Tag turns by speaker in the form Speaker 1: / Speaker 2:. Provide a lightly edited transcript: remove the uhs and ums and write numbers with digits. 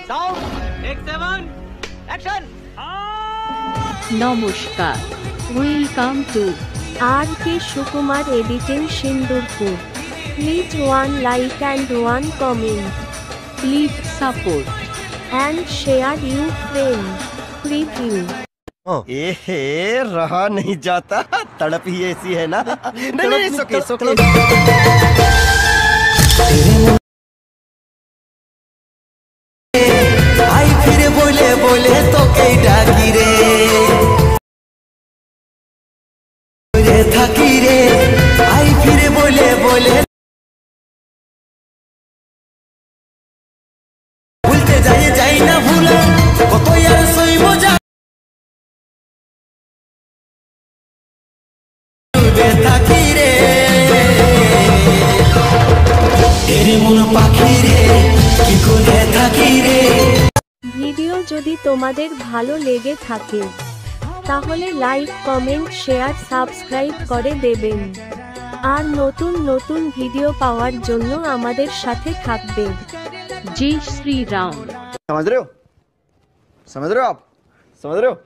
Speaker 1: Sound take 7 action.
Speaker 2: নমস্কার, welcome to
Speaker 3: RK Sukumar Editing Sindurpur. Please one like and one comment
Speaker 2: please support
Speaker 3: and share you friend. Preview.
Speaker 4: एहे रहा नहीं जाता, तड़प ही ऐसी है ना। नहीं नहीं सोके सोके आई फिर बोले बोले तो कई डाकी रे रे थकी रे आई फिर बोले बोले भूलते जाए जाई ना भूला কত यार सोई मजा থাকি রে এরে মন পাখি রে কি করে থাকি রে।
Speaker 3: ভিডিও যদি তোমাদের ভালো লেগে থাকে তাহলে লাইক কমেন্ট শেয়ার সাবস্ক্রাইব করে দেবেন আর নতুন নতুন ভিডিও পাওয়ার জন্য আমাদের সাথে থাকবেন।
Speaker 2: জয় শ্রী রাম।
Speaker 4: समझ रहे हो आप समझ रहे हो।